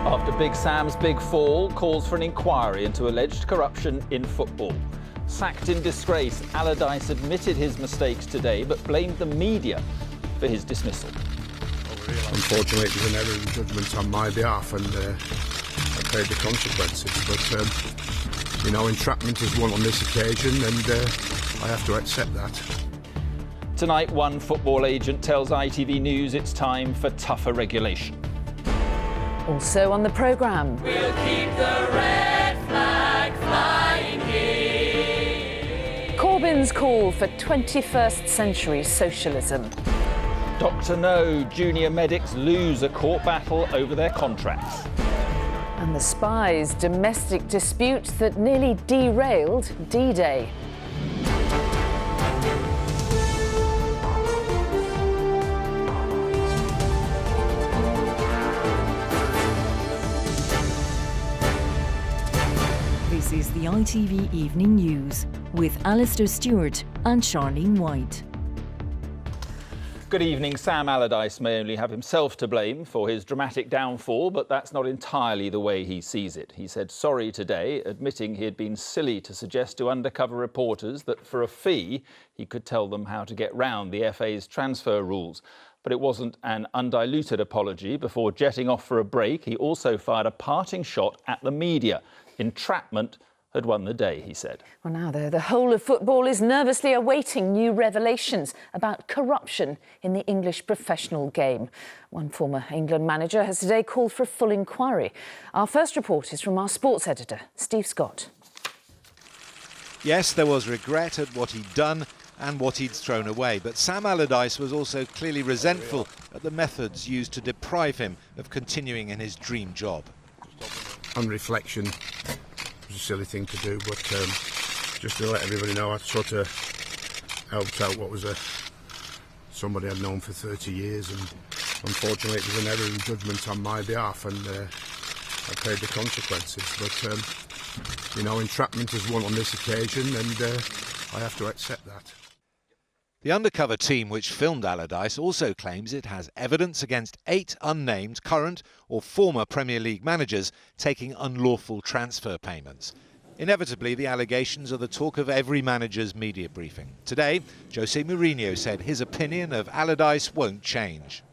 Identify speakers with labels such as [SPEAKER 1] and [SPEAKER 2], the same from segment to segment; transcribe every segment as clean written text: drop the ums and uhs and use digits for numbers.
[SPEAKER 1] After Big Sam's big fall, calls for an inquiry into alleged corruption in football. Sacked in disgrace, Allardyce admitted his mistakes today but blamed the media for his dismissal.
[SPEAKER 2] Unfortunately, it was an error in judgment on my behalf and I paid the consequences. But, entrapment is one on this occasion and I have to accept that.
[SPEAKER 1] Tonight, one football agent tells ITV News it's time for tougher regulation.
[SPEAKER 3] Also on the programme.
[SPEAKER 4] We'll keep the red flag flying here.
[SPEAKER 3] Corbyn's call for 21st century socialism.
[SPEAKER 1] Dr. No, junior medics lose a court battle over their contracts.
[SPEAKER 3] And the spies' domestic dispute that nearly derailed D-Day.
[SPEAKER 5] This is the ITV Evening News with Alistair Stewart and Charlene White.
[SPEAKER 1] Good evening. Sam Allardyce may only have himself to blame for his dramatic downfall, but that's not entirely the way he sees it. He said sorry today, admitting he had been silly to suggest to undercover reporters that for a fee he could tell them how to get round the FA's transfer rules. But it wasn't an undiluted apology. Before jetting off for a break, he also fired a parting shot at the media. Entrapment had won the day, he said.
[SPEAKER 3] Well, now, though, the whole of football is nervously awaiting new revelations about corruption in the English professional game. One former England manager has today called for a full inquiry. Our first report is from our sports editor, Steve Scott.
[SPEAKER 6] Yes, there was regret at what he'd done and what he'd thrown away, but Sam Allardyce was also clearly resentful at the methods used to deprive him of continuing in his dream job.
[SPEAKER 2] On reflection, it was a silly thing to do, but just to let everybody know, I sort of helped out what was somebody I'd known for 30 years, and unfortunately it was an error in judgment on my behalf, and I paid the consequences. But, entrapment is one on this occasion, and I have to accept that.
[SPEAKER 6] The undercover team which filmed Allardyce also claims it has evidence against 8 unnamed current or former Premier League managers taking unlawful transfer payments. Inevitably, the allegations are the talk of every manager's media briefing. Today, Jose Mourinho said his opinion of Allardyce won't change.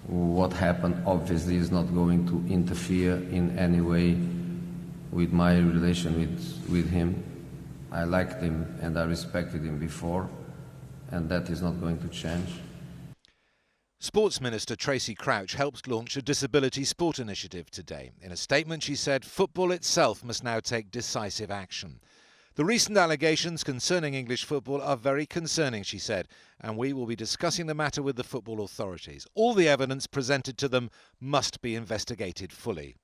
[SPEAKER 7] What happened obviously is not going to interfere in any way with my relation with him. I liked him and I respected him before, and that is not going to change.
[SPEAKER 6] Sports Minister Tracy Crouch helped launch a disability sport initiative today. In a statement, she said football itself must now take decisive action. The recent allegations concerning English football are very concerning, she said, and we will be discussing the matter with the football authorities. All the evidence presented to them must be investigated fully.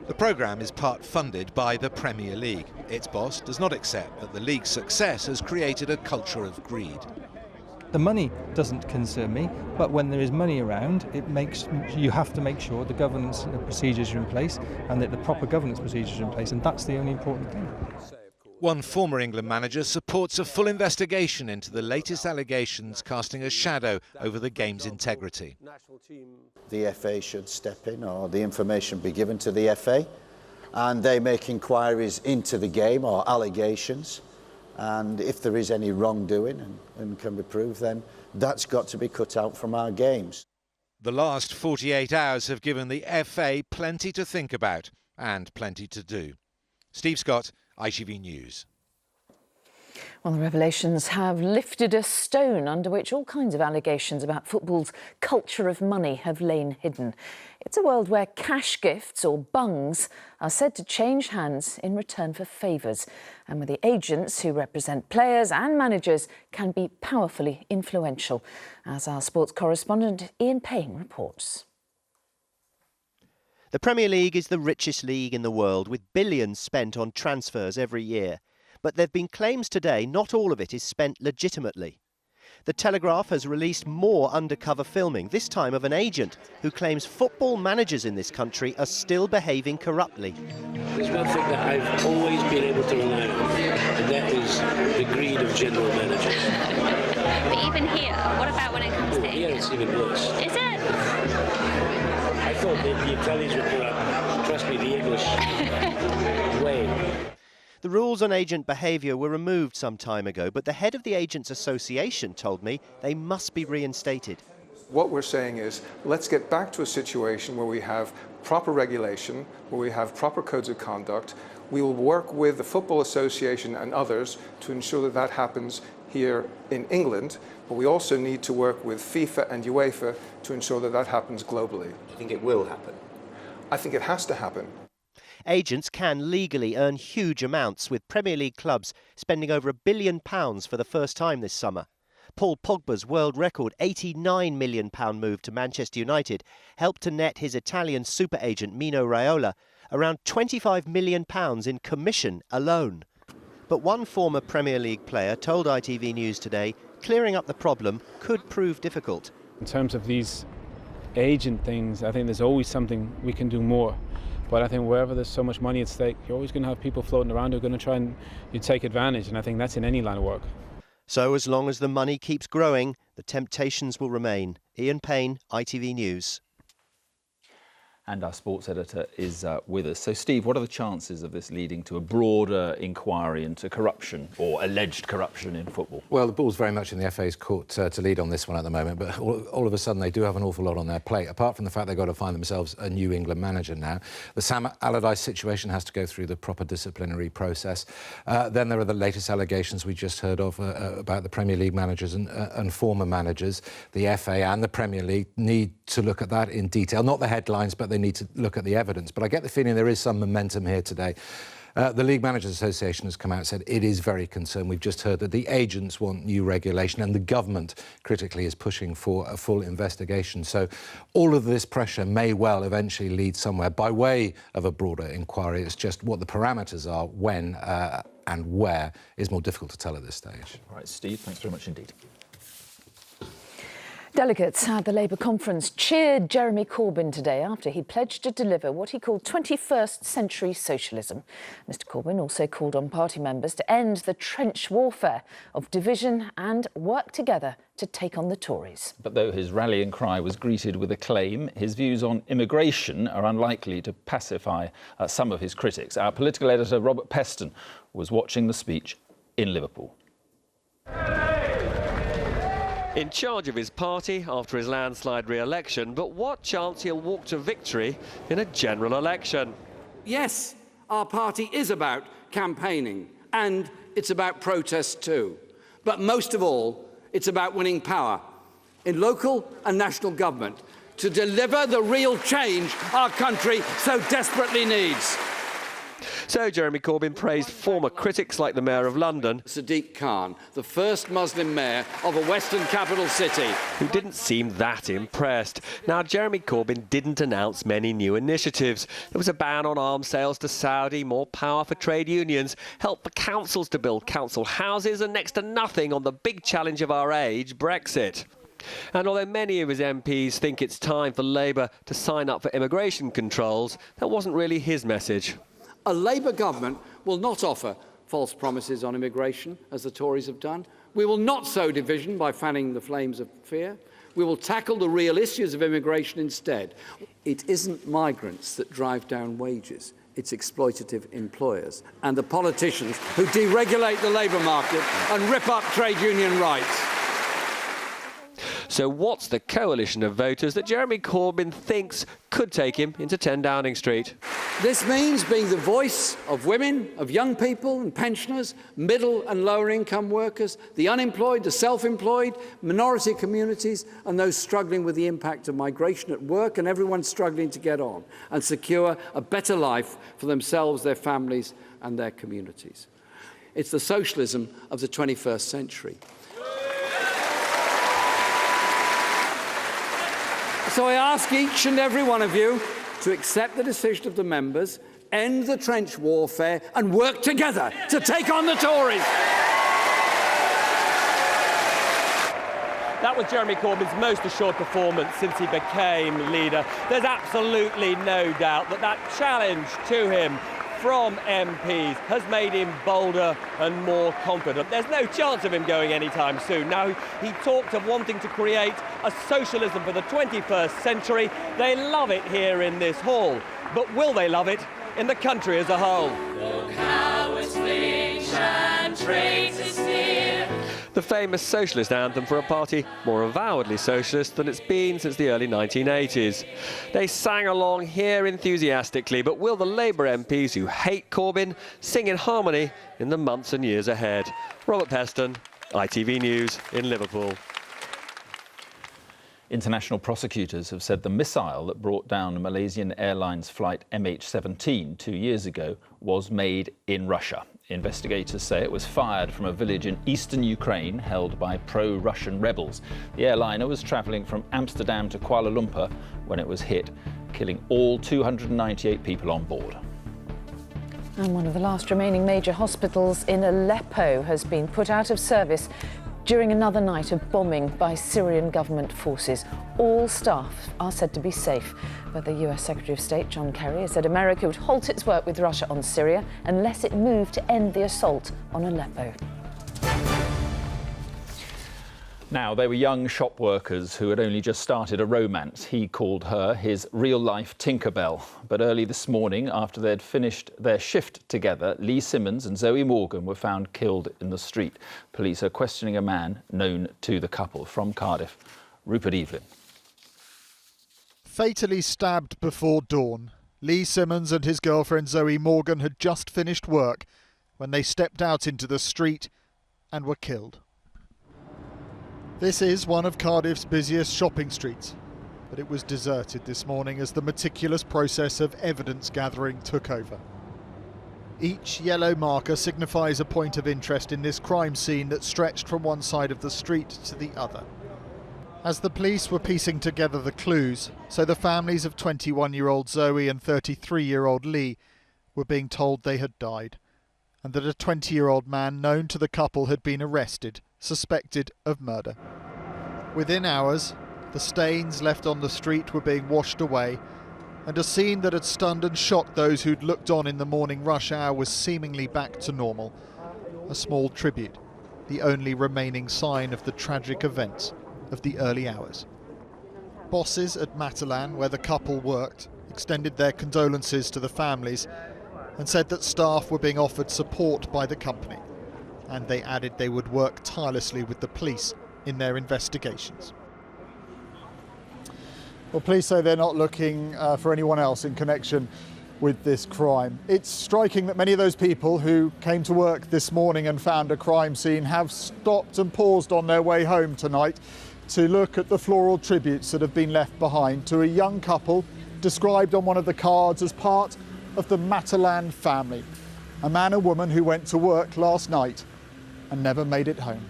[SPEAKER 6] The programme is part funded by the Premier League. Its boss does not accept that the league's success has created a culture of greed.
[SPEAKER 8] The money doesn't concern me, but when there is money around, you have to make sure the governance procedures are in place and that the proper governance procedures are in place, and that's the only important thing.
[SPEAKER 6] One former England manager supports a full investigation into the latest allegations casting a shadow over the game's integrity.
[SPEAKER 9] The FA should step in, or the information be given to the FA, and they make inquiries into the game or allegations, and if there is any wrongdoing and can be proved, then that's got to be cut out from our games.
[SPEAKER 6] The last 48 hours have given the FA plenty to think about and plenty to do. Steve Scott, ITV News.
[SPEAKER 3] Well, the revelations have lifted a stone under which all kinds of allegations about football's culture of money have lain hidden. It's a world where cash gifts or bungs are said to change hands in return for favours, and where the agents who represent players and managers can be powerfully influential, as our sports correspondent Ian Payne reports.
[SPEAKER 10] The Premier League is the richest league in the world, with billions spent on transfers every year. But there have been claims today not all of it is spent legitimately. The Telegraph has released more undercover filming, this time of an agent who claims football managers in this country are still behaving corruptly.
[SPEAKER 11] There's one thing that I've always been able to rely on, and that is the greed of general managers.
[SPEAKER 12] But even here, what about when it comes to
[SPEAKER 11] here it's even worse.
[SPEAKER 12] Is it?
[SPEAKER 11] I thought that you tellies were corrupt. Trust me, the English way.
[SPEAKER 10] The rules on agent behaviour were removed some time ago, but the head of the Agents Association told me they must be reinstated.
[SPEAKER 13] What we're saying is, let's get back to a situation where we have proper regulation, where we have proper codes of conduct. We will work with the Football Association and others to ensure that that happens here in England, but we also need to work with FIFA and UEFA to ensure that that happens globally.
[SPEAKER 14] Do you think it will happen?
[SPEAKER 13] I think it has to happen.
[SPEAKER 10] Agents can legally earn huge amounts, with Premier League clubs spending over £1 billion for the first time this summer. Paul Pogba's world record £89 million move to Manchester United helped to net his Italian super agent Mino Raiola around £25 million in commission alone. But one former Premier League player told ITV News today clearing up the problem could prove difficult.
[SPEAKER 8] In terms of these agent things, I think there's always something we can do more. But I think wherever there's so much money at stake, you're always going to have people floating around who are going to try and take advantage, and I think that's in any line of work.
[SPEAKER 10] So as long as the money keeps growing, the temptations will remain. Ian Payne, ITV News.
[SPEAKER 1] And our sports editor is with us. So, Steve, what are the chances of this leading to a broader inquiry into corruption or alleged corruption in football?
[SPEAKER 6] Well, the ball's very much in the FA's court to lead on this one at the moment, but all of a sudden they do have an awful lot on their plate, apart from the fact they've got to find themselves a new England manager now. The Sam Allardyce situation has to go through the proper disciplinary process. Then there are the latest allegations we just heard of about the Premier League managers and former managers. The FA and the Premier League need to look at that in detail, not the headlines, but they need to look at the evidence. But I get the feeling there is some momentum here today. The League Managers Association has come out and said it is very concerned. We've just heard that the agents want new regulation and the government, critically, is pushing for a full investigation. So all of this pressure may well eventually lead somewhere by way of a broader inquiry. It's just what the parameters are, when and where, is more difficult to tell at this stage.
[SPEAKER 1] All right, Steve, thanks very much indeed.
[SPEAKER 3] Delegates at the Labour conference cheered Jeremy Corbyn today after he pledged to deliver what he called 21st century socialism. Mr Corbyn also called on party members to end the trench warfare of division and work together to take on the Tories.
[SPEAKER 1] But though his rallying cry was greeted with acclaim, his views on immigration are unlikely to pacify some of his critics. Our political editor Robert Peston was watching the speech in Liverpool.
[SPEAKER 15] In charge of his party after his landslide re-election, but what chance he'll walk to victory in a general election?
[SPEAKER 16] Yes, our party is about campaigning, and it's about protest too. But most of all, it's about winning power in local and national government to deliver the real change our country so desperately needs.
[SPEAKER 15] So Jeremy Corbyn praised former critics like the Mayor of London,
[SPEAKER 16] Sadiq Khan, the first Muslim mayor of a Western capital city,
[SPEAKER 15] who didn't seem that impressed. Now, Jeremy Corbyn didn't announce many new initiatives. There was a ban on arms sales to Saudi, more power for trade unions, help for councils to build council houses, and next to nothing on the big challenge of our age, Brexit. And although many of his MPs think it's time for Labour to sign up for immigration controls, that wasn't really his message.
[SPEAKER 16] A Labour government will not offer false promises on immigration, as the Tories have done. We will not sow division by fanning the flames of fear. We will tackle the real issues of immigration instead. It isn't migrants that drive down wages. It's exploitative employers and the politicians who deregulate the labour market and rip up trade union rights.
[SPEAKER 15] So what's the coalition of voters that Jeremy Corbyn thinks could take him into 10 Downing Street?
[SPEAKER 16] This means being the voice of women, of young people and pensioners, middle and lower income workers, the unemployed, the self-employed, minority communities and those struggling with the impact of migration at work, and everyone struggling to get on and secure a better life for themselves, their families and their communities. It's the socialism of the 21st century. So I ask each and every one of you to accept the decision of the members, end the trench warfare and work together to take on the Tories.
[SPEAKER 15] That was Jeremy Corbyn's most assured performance since he became leader. There's absolutely no doubt that that challenge to him from MPs has made him bolder and more confident. There's no chance of him going anytime soon. Now, he talked of wanting to create a socialism for the 21st century. They love it here in this hall, but will they love it in the country as a whole? The famous socialist anthem for a party more avowedly socialist than it's been since the early 1980s. They sang along here enthusiastically, but will the Labour MPs who hate Corbyn sing in harmony in the months and years ahead? Robert Peston, ITV News in Liverpool.
[SPEAKER 1] International prosecutors have said the missile that brought down Malaysian Airlines flight MH17 2 years ago was made in Russia. Investigators say it was fired from a village in eastern Ukraine held by pro-Russian rebels. The airliner was travelling from Amsterdam to Kuala Lumpur when it was hit, killing all 298 people on board.
[SPEAKER 3] And one of the last remaining major hospitals in Aleppo has been put out of service during another night of bombing by Syrian government forces. All staff are said to be safe, but the US Secretary of State John Kerry has said America would halt its work with Russia on Syria unless it moved to end the assault on Aleppo.
[SPEAKER 1] Now, they were young shop workers who had only just started a romance. He called her his real-life Tinkerbell. But early this morning, after they'd finished their shift together, Lee Simmons and Zoe Morgan were found killed in the street. Police are questioning a man known to the couple. From Cardiff, Rupert Evelyn.
[SPEAKER 14] Fatally stabbed before dawn, Lee Simmons and his girlfriend Zoe Morgan had just finished work when they stepped out into the street and were killed. This is one of Cardiff's busiest shopping streets, but it was deserted this morning as the meticulous process of evidence gathering took over. Each yellow marker signifies a point of interest in this crime scene that stretched from one side of the street to the other. As the police were piecing together the clues, so the families of 21-year-old Zoe and 33-year-old Lee were being told they had died, and that a 20-year-old man known to the couple had been arrested, suspected of murder. Within hours, the stains left on the street were being washed away, and a scene that had stunned and shocked those who'd looked on in the morning rush hour was seemingly back to normal. A small tribute, the only remaining sign of the tragic events of the early hours. Bosses at Matalan, where the couple worked, extended their condolences to the families and said that staff were being offered support by the company. And they added they would work tirelessly with the police in their investigations. Well, police say they're not looking for anyone else in connection with this crime. It's striking that many of those people who came to work this morning and found a crime scene have stopped and paused on their way home tonight to look at the floral tributes that have been left behind to a young couple described on one of the cards as part of the Matalan family. A man and woman who went to work last night and never made it home.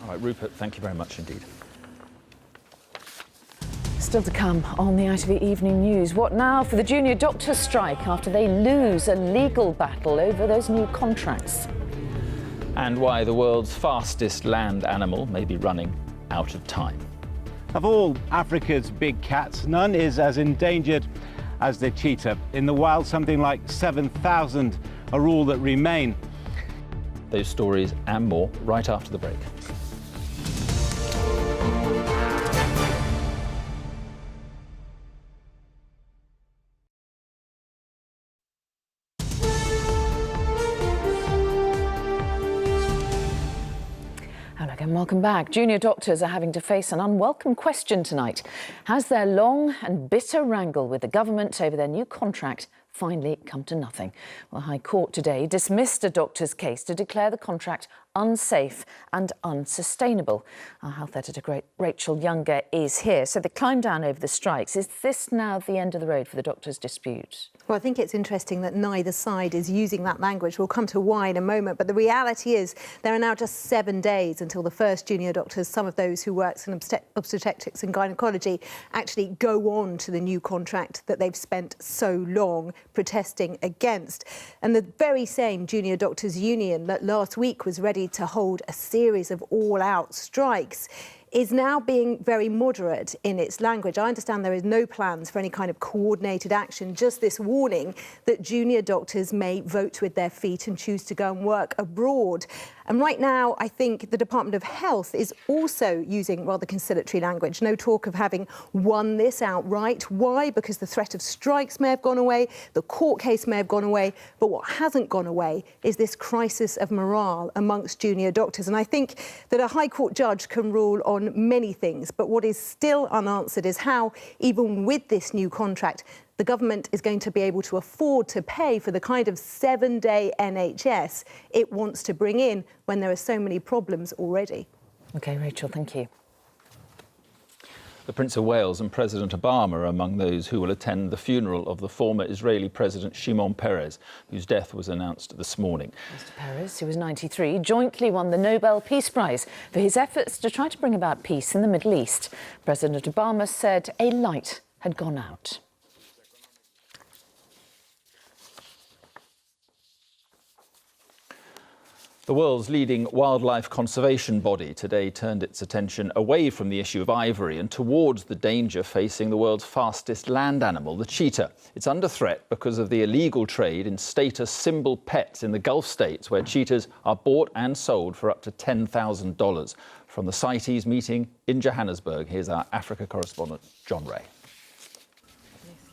[SPEAKER 1] All right, Rupert, thank you very much indeed.
[SPEAKER 3] Still to come on the ITV Evening News. What now for the junior doctors' strike after they lose a legal battle over those new contracts?
[SPEAKER 1] And why the world's fastest land animal may be running out of time.
[SPEAKER 17] Of all Africa's big cats, none is as endangered as the cheetah. In the wild, something like 7,000 are all that remain.
[SPEAKER 1] Those stories and more right after the break.
[SPEAKER 3] Hello again, welcome back. Junior doctors are having to face an unwelcome question tonight. Has their long and bitter wrangle with the government over their new contract finally come to nothing? Well, High Court today dismissed a doctor's case to declare the contract unsafe and unsustainable. Our health editor, Rachel Younger, is here. So the climb down over the strikes, is this now the end of the road for the doctors' dispute?
[SPEAKER 18] Well, I think it's interesting that neither side is using that language. We'll come to why in a moment. But the reality is there are now just 7 days until the first junior doctors, some of those who worked in obstetrics and gynecology, actually go on to the new contract that they've spent so long protesting against. And the very same junior doctors union that last week was ready to hold a series of all-out strikes is now being very moderate in its language. I understand there is no plans for any kind of coordinated action, just this warning that junior doctors may vote with their feet and choose to go and work abroad. And right now, I think the Department of Health is also using rather conciliatory language. No talk of having won this outright. Why? Because the threat of strikes may have gone away, the court case may have gone away, but what hasn't gone away is this crisis of morale amongst junior doctors. And I think that a High Court judge can rule on many things, but what is still unanswered is how, even with this new contract, the government is going to be able to afford to pay for the kind of 7-day NHS it wants to bring in when there are so many problems already.
[SPEAKER 3] OK, Rachel, thank you.
[SPEAKER 1] The Prince of Wales and President Obama are among those who will attend the funeral of the former Israeli President Shimon Peres, whose death was announced this morning.
[SPEAKER 3] Mr Peres, who was 93, jointly won the Nobel Peace Prize for his efforts to try to bring about peace in the Middle East. President Obama said a light had gone out.
[SPEAKER 1] The world's leading wildlife conservation body today turned its attention away from the issue of ivory and towards the danger facing the world's fastest land animal, the cheetah. It's under threat because of the illegal trade in status symbol pets in the Gulf states, where cheetahs are bought and sold for up to $10,000. From the CITES meeting in Johannesburg, here's our Africa correspondent, John Ray.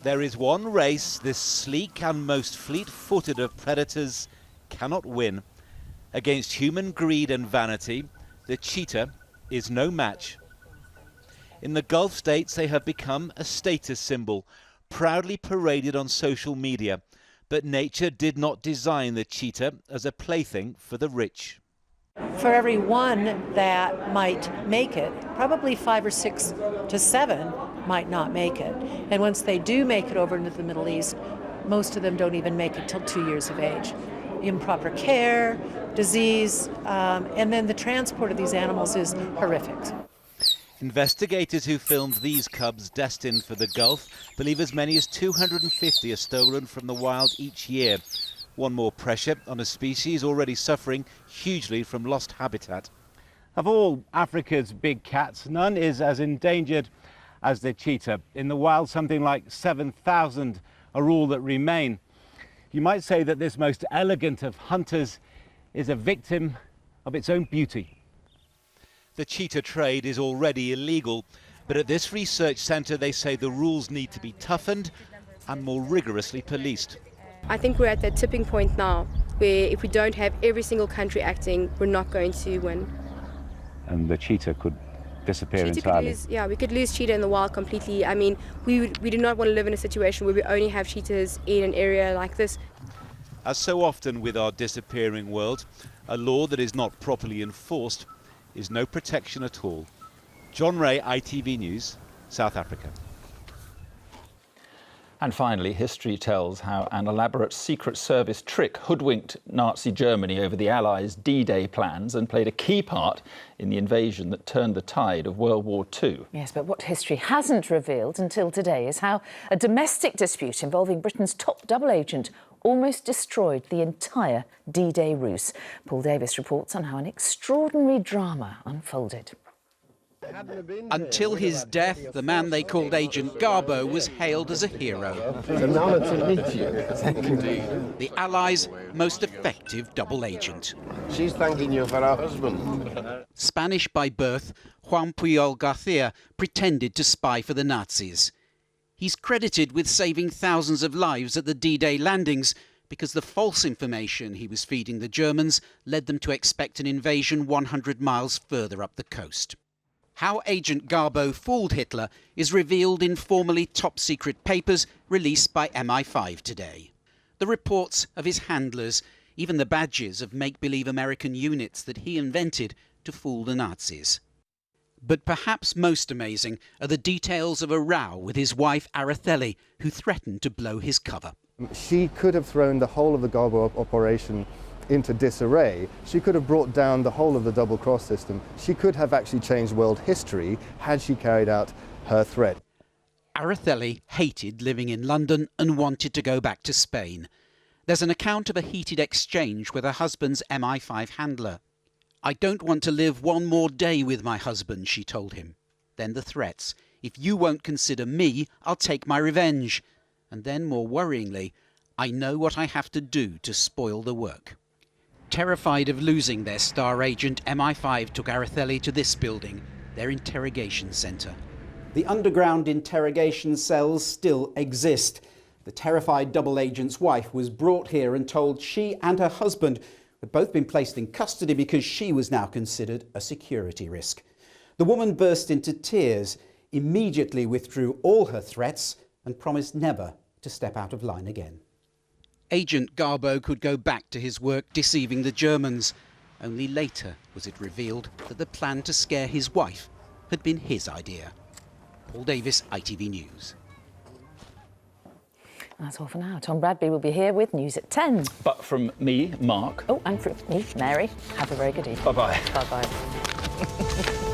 [SPEAKER 19] There is one race this sleek and most fleet-footed of predators cannot win. Against human greed and vanity, the cheetah is no match. In the Gulf states, they have become a status symbol, proudly paraded on social media. But nature did not design the cheetah as a plaything for the rich.
[SPEAKER 20] For every one that might make it, probably 5 or 6 to 7 might not make it. And once they do make it over into the Middle East, most of them don't even make it till 2 years of age. Improper care, disease, and then the transport of these animals is horrific.
[SPEAKER 19] Investigators who filmed these cubs destined for the Gulf believe as many as 250 are stolen from the wild each year. One more pressure on a species already suffering hugely from lost habitat.
[SPEAKER 17] Of all Africa's big cats, none is as endangered as the cheetah. In the wild, something like 7,000 are all that remain. You might say that this most elegant of hunters is a victim of its own beauty.
[SPEAKER 19] The cheetah trade is already illegal, but at this research centre they say the rules need to be toughened and more rigorously policed.
[SPEAKER 21] I think we're at that tipping point now, where if we don't have every single country acting, we're not going to win.
[SPEAKER 17] And the cheetah could disappear entirely.
[SPEAKER 21] We could lose cheetah in the wild completely. I mean, we do not want to live in a situation where we only have cheetahs in an area like this.
[SPEAKER 19] As so often with our disappearing world, a law that is not properly enforced is no protection at all. John Ray, ITV News, South Africa.
[SPEAKER 1] And finally, history tells how an elaborate Secret Service trick hoodwinked Nazi Germany over the Allies' D-Day plans and played a key part in the invasion that turned the tide of World War II.
[SPEAKER 3] Yes, but what history hasn't revealed until today is how a domestic dispute involving Britain's top double agent almost destroyed the entire D-Day ruse. Paul Davis reports on how an extraordinary drama unfolded.
[SPEAKER 22] Until his death, the man they called Agent Garbo was hailed as a hero.
[SPEAKER 23] It's an honour to meet you. Thank you.
[SPEAKER 22] The Allies' most effective double agent.
[SPEAKER 23] She's thanking you for her husband.
[SPEAKER 22] Spanish by birth, Juan Puyol Garcia pretended to spy for the Nazis. He's credited with saving thousands of lives at the D-Day landings because the false information he was feeding the Germans led them to expect an invasion 100 miles further up the coast. How Agent Garbo fooled Hitler is revealed in formerly top-secret papers released by MI5 today. The reports of his handlers, even the badges of make-believe American units that he invented to fool the Nazis. But perhaps most amazing are the details of a row with his wife Araceli, who threatened to blow his cover.
[SPEAKER 24] She could have thrown the whole of the Garbo operation into disarray. She could have brought down the whole of the double-cross system. She could have actually changed world history had she carried out her threat.
[SPEAKER 22] Araceli hated living in London and wanted to go back to Spain. There's an account of a heated exchange with her husband's MI5 handler. "I don't want to live one more day with my husband," she told him. Then the threats. "If you won't consider me, I'll take my revenge." And then, more worryingly, "I know what I have to do to spoil the work." Terrified of losing their star agent, MI5 took Araceli to this building, their interrogation centre.
[SPEAKER 2] The underground interrogation cells still exist. The terrified double agent's wife was brought here and told she and her husband had both been placed in custody because she was now considered a security risk. The woman burst into tears, immediately withdrew all her threats and promised never to step out of line again.
[SPEAKER 22] Agent Garbo could go back to his work deceiving the Germans. Only later was it revealed that the plan to scare his wife had been his idea. Paul Davis, ITV News.
[SPEAKER 3] That's all for now. Tom Bradby will be here with news at 10.
[SPEAKER 1] But from me, Mark.
[SPEAKER 3] Oh, and from me, Mary. Have a very good evening.
[SPEAKER 1] Bye-bye.
[SPEAKER 3] Bye-bye.